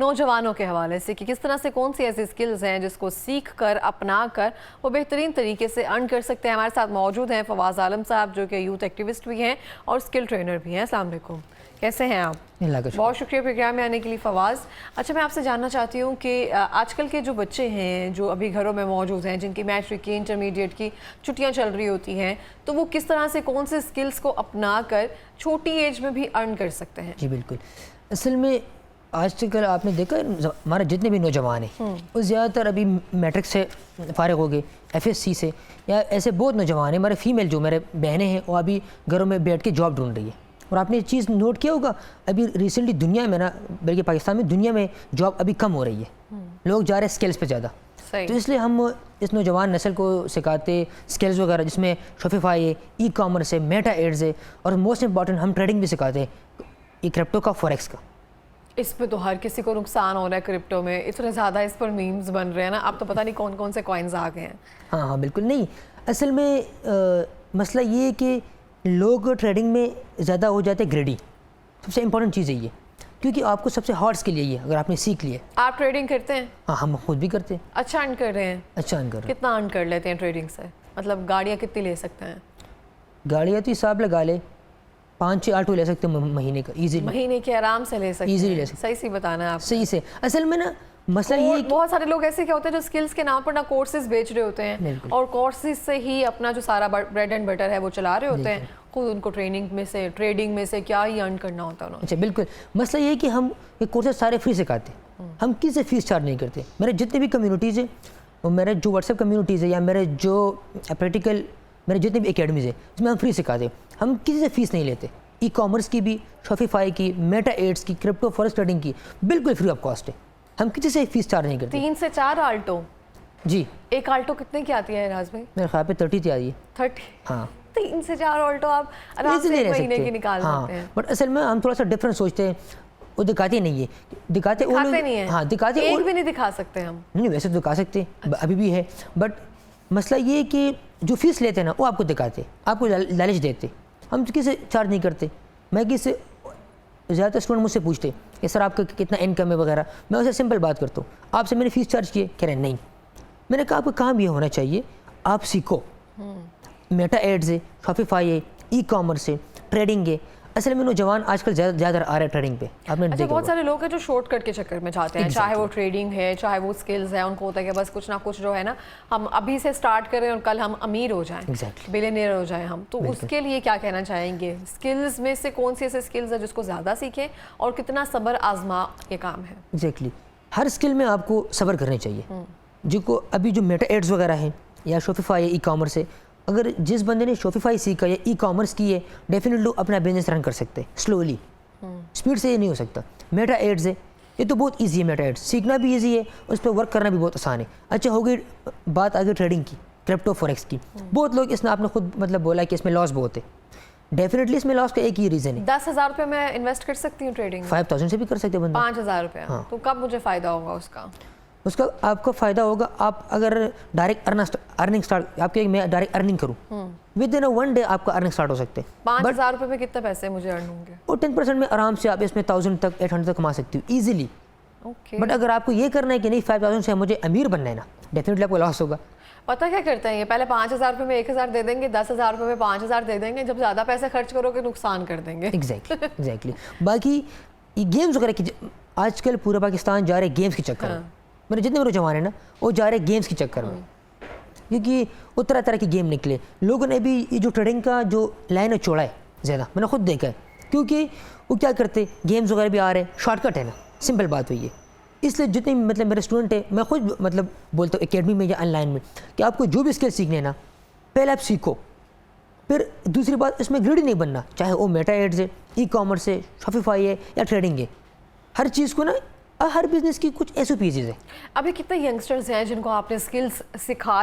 نوجوانوں کے حوالے سے کہ کس طرح سے کون سی ایسی سکلز ہیں جس کو سیکھ کر اپنا کر وہ بہترین طریقے سے ارن کر سکتے ہیں. ہمارے ساتھ موجود ہیں فواز عالم صاحب جو کہ یوتھ ایکٹیوسٹ بھی ہیں اور اسکل ٹرینر بھی ہیں. السلام علیکم, کیسے ہیں آپ؟ بہت شکریہ پروگرام میں آنے کے لیے فواز. اچھا, میں آپ سے جاننا چاہتی ہوں کہ آج کل کے جو بچے ہیں جو ابھی گھروں میں موجود ہیں, جن کی میٹرک کی انٹرمیڈیٹ کی چھٹیاں چل رہی ہوتی ہیں, تو وہ کس طرح سے کون سے سکلز کو اپنا کر چھوٹی ایج میں بھی ارن کر سکتے ہیں؟ جی بالکل. اصل میں آج کل آپ نے دیکھا ہمارے جتنے بھی نوجوان ہیں وہ زیادہ تر ابھی میٹرک سے فارغ ہو گئے, ایف ایس سی سے, یا ایسے بہت نوجوان ہیں ہمارے فیمیل جو میرے بہنیں ہیں وہ ابھی گھروں میں بیٹھ کے جاب ڈھونڈ رہی ہے. اور آپ نے یہ چیز نوٹ کیا ہوگا ابھی ریسنٹلی دنیا میں نا, بلکہ پاکستان میں دنیا میں جاب ابھی کم ہو رہی ہے, لوگ جا رہے ہیں اسکلز پہ زیادہ. تو اس لیے ہم اس نوجوان نسل کو سکھاتے اسکلز وغیرہ جس میں شوپیفائی ہے, ای کامرس ہے, میٹا ایڈز ہے, اور موسٹ امپورٹنٹ ہم ٹریڈنگ بھی سکھاتے ہیں, یہ کرپٹو کا فوریکس کا. اس پہ تو ہر کسی کو نقصان ہو رہا ہے کرپٹو میں, اتنے زیادہ اس پر میمز بن رہے ہیں نا, اب تو پتہ نہیں کون کون سے کوائنز آ گئے ہیں. ہاں بالکل. نہیں, اصل میں مسئلہ یہ ہے کہ لوگ ٹریڈنگ میں زیادہ ہو جاتے گریڈی. سب سے امپورٹنٹ چیز ہے یہ, کیونکہ آپ کو سب سے ہارڈ اسکل یہی ہے اگر آپ نے سیکھ لیا. آپ ٹریڈنگ کرتے ہیں؟ ہاں, ہم خود بھی کرتے ہیں. اچھا ارن کر رہے ہیں؟ اچھا ارن کر رہے ہیں. کتنا ارن کر لیتے ہیں ٹریڈنگ سے؟ مطلب گاڑیاں کتنی لے سکتے ہیں؟ گاڑیاں تو حساب لگا لے 5-6 آٹو لے سکتے ہیں مہینے کا ایزیلی. مہینے کے آرام سے لے سکتے ہیں, ایزیلی لے سکتے. صحیح سی بتانا ہے آپ. صحیح سے. اصل میں نا مسئلہ یہ ہے بہت سارے لوگ ایسے کیا ہوتے ہیں جو سکلز کے نام پر نہ کورسز بیچ رہے ہوتے ہیں اور کورسز سے ہی اپنا جو سارا بریڈ اینڈ بٹر ہے وہ چلا رہے ہوتے ہیں, خود ان کو ٹریننگ میں سے ٹریڈنگ میں سے کیا ہی ارن کرنا ہوتا ہے. اچھا بالکل. مسئلہ یہ ہے کہ ہم یہ کورسز سارے فری سکھاتے ہیں, ہم کسی سے فیس چارج نہیں کرتے. میرے جتنے بھی کمیونٹیز ہیں, میرے جو واٹس ایپ کمیونٹیز ہیں یا میرے جو پریکٹیکل میرے جتنے بھی اکیڈمیز ہیں اس میں ہم فری سکھاتے ہیں. ہم کسی سے فیس نہیں لیتے. ای کامرس کی بھی, شوپیفائی کی, میٹا ایڈز کی, کرپٹو فوریکس ٹریڈنگ کی بالکل فری آف کاسٹ ہے. ہم کسی سے فیس چارج نہیں کرتے. 3 سے 4 آلٹو؟ جی. ایک آلٹو کتنے کی آتی ہے راز بھائی؟ میرے خیال پہ 30 کی آتی ہے. 30؟ ہاں. 3 سے 4 آلٹو آپ آرام سے ایک مہینے کی نکال لیتے ہیں. بٹ اصل میں ہم تھوڑا سا ڈفرینٹ سوچتے ہیں. وہ دکھاتے نہیں ہے, دکھاتے نہیں ہیں. ہاں دکھاتے, ایک بھی نہیں دکھا سکتے ہم. نہیں ویسے تو دکھا سکتے ہیں, ابھی بھی ہے. بٹ مسئلہ یہ ہے کہ جو فیس لیتے ہیں نا وہ آپ کو دکھاتے, آپ کو لالچ دیتے. ہم کسی سے چارج نہیں کرتے. میں کسی سے زیادہ تر اسٹوڈنٹ مجھ سے پوچھتے کہ سر آپ کا کتنا انکم ہے وغیرہ, میں اسے سمپل بات کرتا ہوں, آپ سے میں نے فیس چارج کی ہے؟ کہہ رہے ہیں نہیں. میں نے کہا آپ کا کام یہ ہونا چاہیے آپ سیکھو. میٹا ایڈز ہے, شوپیفائی ہے, ای کامرس ہے, ٹریڈنگ ہے. اصل میں نوجوان آج کل زیادہ آ رہے ہیں ٹریڈنگ پہ. آپ نے اچھا, بہت سارے لوگ ہیں جو شارٹ کٹ کے چکر میں جاتے ہیں, چاہے وہ ٹریڈنگ ہے چاہے وہ سکلز ہے, ان کو ہوتا ہے کہ بس کچھ نہ کچھ جو ہے نا ہم ابھی سے سٹارٹ کریں اور کل ہم امیر ہو جائیں, بلینئر ہو جائیں ہم. تو اس کے لیے کیا کہنا چاہیں گے؟ سکلز میں سے کون سی ایسے سکلز ہیں جس کو زیادہ سیکھیں اور کتنا صبر آزما یہ کام ہے؟ ایگزیکٹلی. ہر اسکل میں آپ کو صبر کرنے چاہیے. جو کو ابھی جو میٹا ایڈز وغیرہ ہیں یا شوپیفائی ہے, ای کامرس ہے, اگر جس بندے نے شوپیفائی سیکھا یا ای کامرس کی ہے ڈیفینیٹلی اپنا بزنس رن کر سکتے ہیں سلولی. اسپیڈ سے یہ نہیں ہو سکتا. میٹا ایڈز ہے, یہ تو بہت ایزی ہے. میٹا ایڈز سیکھنا بھی ایزی ہے, اس پہ ورک کرنا بھی بہت آسان ہے. اچھا ہو گئی بات آگے ٹریڈنگ کی, کرپٹو فوریکس کی. بہت لوگ اس میں آپ نے خود مطلب بولا کہ اس میں لاس بہت ہے. ڈیفینیٹلی اس میں لاس کا ایک ہی ریزن ہے. 10,000 روپے میں انویسٹ کر سکتی ہوں ٹریڈنگ؟ 5,000 سے بھی کر سکتے ہیں بندہ. 5,000 روپے. تو کب مجھے فائدہ ہوگا اس کا؟ اس کا آپ کو فائدہ ہوگا آپ اگر ڈائریکٹ ارننگ اسٹارٹ, آپ کے میں ڈائریکٹ ارننگ کروں ود ان ون ڈے آپ کا ارننگ اسٹارٹ ہو سکتے ہیں. 5,000 روپے میں کتنے پیسے مجھے ارن ہوں گے؟ اور 10% میں آرام سے آپ اس میں 1,000 تک 800 تک کما سکتی ہو ایزیلی. بٹ اگر آپ کو یہ کرنا ہے کہ نہیں 5,000 سے مجھے امیر بننا ہے نا, ڈیفینیٹلی آپ کو لاس ہوگا. پتہ کیا کرتے ہیں یہ, پہلے 5,000 روپے میں 1,000 دے دیں گے, 10,000 روپے میں 5,000 دے دیں گے, جب زیادہ پیسے خرچ کرو گے نقصان کر دیں گے. ایگزیکٹلی. باقی یہ گیمز وغیرہ کی آج کل پورا پاکستان جا رہے ہیں گیمز کے چکر میں. میرے جتنے میرے نوجوان ہیں نا وہ جا رہے ہیں گیمز کے چکر میں, کیونکہ وہ طرح طرح کی گیم نکلے. لوگوں نے بھی یہ جو ٹریڈنگ کا جو لائن ہے چوڑا ہے زیادہ, میں نے خود دیکھا ہے. کیونکہ وہ کیا کرتے, گیمز وغیرہ بھی آ رہے ہیں, شارٹ کٹ ہے نا, سمپل بات ہوئی ہے. اس لیے جتنے مطلب میرے اسٹوڈنٹ ہیں, میں خود مطلب بولتا ہوں اکیڈمی میں یا آن لائن میں, کہ آپ کو جو بھی اسکل سیکھنے ہیں نا پہلے آپ سیکھو. پھر دوسری بات اس میں گریڈی نہیں بننا, چاہے وہ میٹا ایڈز ہے, ای کامرس ہے, شوپیفائی ہے یا ٹریڈنگ ہے. ہر چیز کو نا, ہر بزنس کی کچھ ایسو پیزز ہیں. ابھی کتنے ینگسٹرز ہیں جن کو آپ نے سکلز سکھا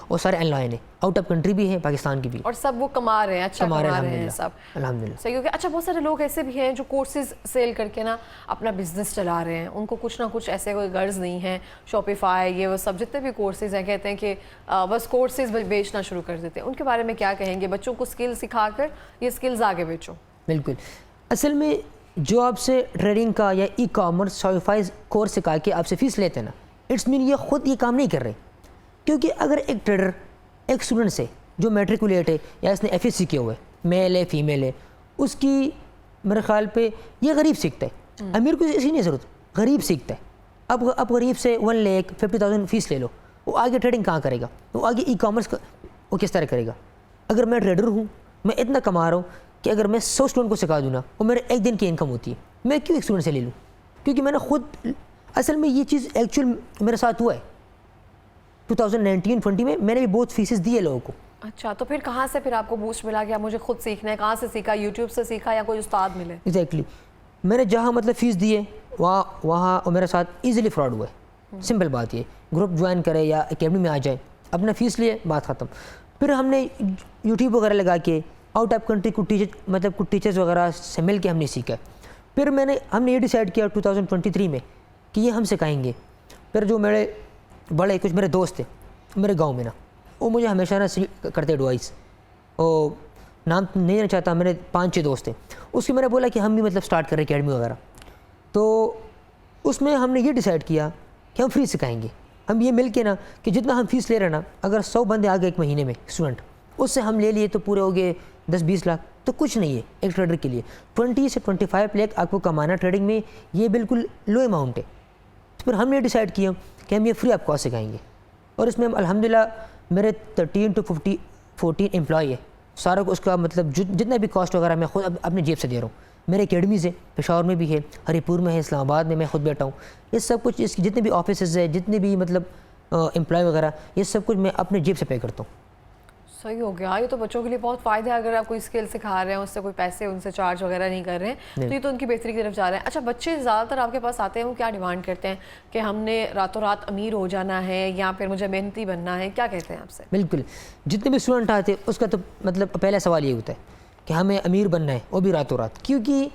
اور سارے آن لائن ہیں, آؤٹ آف کنٹری بھی ہیں, پاکستان کی بھی, اور سب وہ کما رہے ہیں, اچھا کما رہے ہیں سب, الحمدللہ. صحیح ہو گیا. اچھا بہت سارے لوگ ایسے بھی ہیں جو کورسز سیل کر کے نا اپنا بزنس چلا رہے ہیں, ان کو کچھ نہ کچھ ایسے کوئی غرض نہیں ہے, شاپیفائی یہ وہ سب جتنے بھی کورسز ہیں کہتے ہیں کہ بس کورسز بیچنا شروع کر دیتے ہیں. ان کے بارے میں کیا کہیں گے؟ بچوں کو اسکل سکھا کر یہ اسکلز آگے بیچو. بالکل. اصل میں جو آپ سے ٹریڈنگ کا یا ای کامرس شاپیفائی کورس سکھا کے آپ سے فیس لیتے ہیں نا, اٹس مین یہ خود یہ کام نہیں کر رہے. کیونکہ اگر ایک ٹریڈر ایک اسٹوڈنٹ سے جو میٹریکولیٹ ہے یا اس نے ایف ایس سی کیا ہوا ہے, میل ہے فیمیل ہے, اس کی میرے خیال پہ یہ غریب سیکھتا ہے. امیر کو اسی نہیں ضرورت, غریب سیکھتا ہے. اب غریب سے 1,50,000 فیس لے لو, وہ آگے ٹریڈنگ کہاں کرے گا؟ وہ آگے ای کامرس وہ کس طرح کرے گا؟ اگر میں ٹریڈر ہوں, میں اتنا کما رہا ہوں کہ اگر میں 100 اسٹوڈنٹ کو سکھا دوں نا, وہ میرے ایک دن کی انکم ہوتی ہے. میں کیوں ایک اسٹوڈنٹ سے لے لوں؟ کیونکہ میں نے خود اصل میں یہ چیز ایکچوئل میرے ساتھ ہوا ہے 2019-20 میں. میں نے بھی بہت فیسز دیے لوگوں کو. اچھا, تو پھر کہاں سے پھر آپ کو بوسٹ ملا کہ مجھے خود سیکھنا ہے؟ کہاں سے سیکھا؟ یوٹیوب سے سیکھا یا کوئی استاد ملے؟ ایگزیکٹلی. میں نے جہاں مطلب فیس دیے وہاں میرے ساتھ ایزیلی فراڈ ہوا ہے. سمپل بات یہ, گروپ جوائن کرے یا اکیڈمی میں آ جائے, اپنا فیس لیے, بات ختم. پھر ہم نے یوٹیوب وغیرہ لگا کے آؤٹ آف کنٹری کچھ ٹیچرز وغیرہ سے مل کے ہم نے سیکھا. پھر ہم نے یہ ڈیسائیڈ کیا 2023 میں کہ یہ ہم سکھائیں گے. پھر جو میرے بڑے کچھ میرے دوست تھے میرے گاؤں میں نا, وہ مجھے ہمیشہ نا کرتے ایڈوائس, اور نام نہیں لینا چاہتا, میرے 5-6 دوست تھے. اس کے میں نے بولا کہ ہم بھی مطلب سٹارٹ کریں اکیڈمی وغیرہ. تو اس میں ہم نے یہ ڈیسائیڈ کیا کہ ہم فری سکھائیں گے. ہم یہ مل کے نا کہ جتنا ہم فیس لے رہے ہیں نا, اگر 100 بندے آ گئے ایک مہینے میں اسٹوڈنٹ, اس سے ہم لے لیے تو پورے ہو گئے 10-20 لاکھ. تو کچھ نہیں ہے ایک ٹریڈر کے لیے. 20 سے 25 لاکھ آپ کو کمانا ٹریڈنگ میں, یہ بالکل لو اماؤنٹ ہے. پھر ہم نے ڈیسائیڈ کیا کہ ہم یہ فری آپ کو سکھائیں گے. اور اس میں ہم الحمدللہ میرے 13 to 14 امپلائی ہے. سارا کو اس کا مطلب جتنا بھی کاسٹ وغیرہ میں خود اپنے جیب سے دے رہا ہوں. میرے اکیڈمیز ہے پشاور میں بھی ہے, ہری پور میں ہے, اسلام آباد میں خود بیٹھا ہوں. یہ سب کچھ اس کی جتنے بھی آفیسز ہے, جتنے بھی مطلب امپلائی وغیرہ, یہ سب کچھ میں اپنے جیب سے پے کرتا ہوں. صحیح ہو گیا. یہ تو بچوں کے لیے بہت فائدہ ہے. اگر آپ کوئی اسکل سکھا رہے ہیں, اس سے کوئی پیسے ان سے چارج وغیرہ نہیں کر رہے ہیں, تو یہ تو ان کی بہتری کی طرف جا رہے ہیں. اچھا, بچے زیادہ تر آپ کے پاس آتے ہیں, وہ کیا ڈیمانڈ کرتے ہیں کہ ہم نے راتوں رات امیر ہو جانا ہے یا پھر مجھے محنتی بننا ہے؟ کیا کہتے ہیں آپ سے؟ بالکل. جتنے بھی اسٹوڈنٹ آتے ہیں اس کا تو مطلب پہلا سوال یہ ہوتا ہے کہ ہمیں امیر بننا ہے, وہ بھی راتوں رات. کیونکہ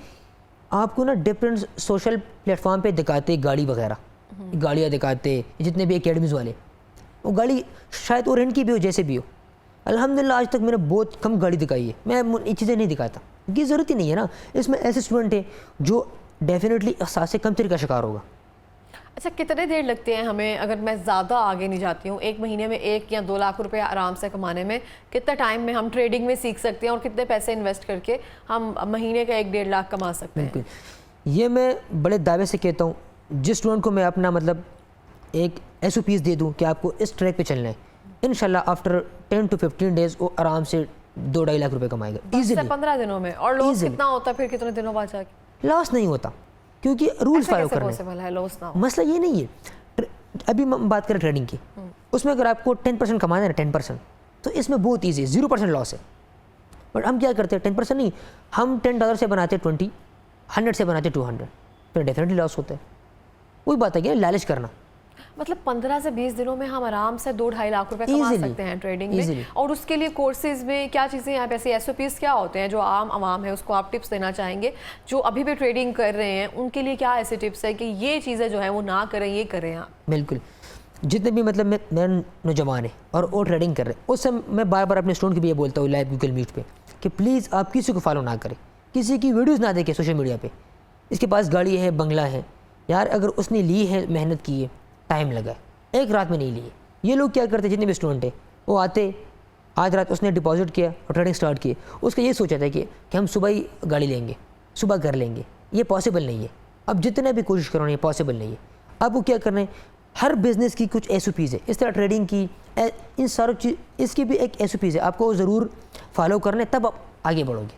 آپ کو نا ڈفرینٹ سوشل پلیٹ فارم پہ دکھاتے گاڑی وغیرہ, گاڑیاں دکھاتے, جتنے بھی اکیڈمیز والے, وہ گاڑی شاید اور ان کی بھی ہو جیسے بھی ہو. الحمدللہ آج تک میں نے بہت کم گاڑی دکھائی ہے. میں یہ چیزیں نہیں دکھاتا, یہ ضرورت ہی نہیں ہے نا. اس میں ایسے اسٹوڈنٹ ہیں جو ڈیفینیٹلی احساس کمتری کا شکار ہوگا. اچھا, کتنے دیر لگتے ہیں ہمیں, اگر میں زیادہ آگے نہیں جاتی ہوں, ایک مہینے میں 1 یا 2 لاکھ روپے آرام سے کمانے میں کتنے ٹائم میں ہم ٹریڈنگ میں سیکھ سکتے ہیں, اور کتنے پیسے انویسٹ کر کے ہم مہینے کا 1-1.5 لاکھ کما سکتے ہیں؟ بالکل. یہ میں بڑے دعوے سے کہتا ہوں, جس اسٹوڈنٹ کو میں اپنا مطلب ایک SOPs دے دوں کہ آپ کو اس ٹریک پہ چلنا ہے, انشاءاللہ آفٹر 10 to 15 days وہ آرام سے 2-2.5 لاکھ روپے کمائے گا ایزیلی. 15 دنوں میں. اور لاس کتنا ہوتا ہے پھر, کتنے دنوں بعد جا کے؟ لاس نہیں ہوتا کیونکہ رولز فالو کرنے ہیں. مسئلہ یہ نہیں ہے. ابھی ہم بات کریں ٹریڈنگ کی, اس میں اگر آپ کو 10% کمانا ہے نا 10%, تو اس میں بہت ایزی ہے, 0% لاس ہے. بٹ ہم کیا کرتے ہیں, 10% نہیں, ہم $10 سے بناتے ہیں 20, 100 سے بناتے 200, پھر ڈیفینیٹلی لاس ہوتا ہے. وہی بات ہے کہ لالچ کرنا. مطلب 15 سے 20 دنوں میں ہم آرام سے 2-2.5 لاکھ روپے کما سکتے ہیں ٹریڈنگ میں. اور اس کے لیے کورسز میں کیا چیزیں ہیں, ایسے SOPs کیا ہوتے ہیں جو عام عوام ہے اس کو آپ ٹپس دینا چاہیں گے, جو ابھی بھی ٹریڈنگ کر رہے ہیں ان کے لیے کیا ایسے ٹپس ہے کہ یہ چیزیں جو ہیں وہ نہ کریں, یہ کریں آپ؟ بالکل. جتنے بھی مطلب میرے نوجوان ہیں اور وہ ٹریڈنگ کر رہے ہیں, اس سے میں بار بار اپنے اسٹوڈنٹ کی بھی یہ بولتا ہوں لائیو گوگل میٹ پہ کہ پلیز آپ کسی کو فالو نہ کریں, کسی کی ویڈیوز نہ دیکھیں سوشل میڈیا پہ. اس کے پاس گاڑی ہے, بنگلہ ہے, یار اگر اس نے لی ہے, محنت کی ہے, ٹائم لگا ہے, ایک رات میں نہیں لی ہے. یہ لوگ کیا کرتے ہیں, جتنے بھی اسٹوڈنٹ ہیں وہ آتے, آج رات اس نے ڈپازٹ کیا اور ٹریڈنگ سٹارٹ کی, اس کا یہ سوچا تھا کہ ہم صبح ہی گاڑی لیں گے, صبح کر لیں گے. یہ پاسبل نہیں ہے. اب جتنے بھی کوشش کرو یہ پاسبل نہیں ہے. اب وہ کیا کرنا ہے, ہر بزنس کی کچھ SOPs ہے, اس طرح ٹریڈنگ کی, ان ساروں چیز اس کی بھی ایک SOPs ہے, آپ کو ضرور فالو کرنا ہے, تب آپ آگے بڑھو گے.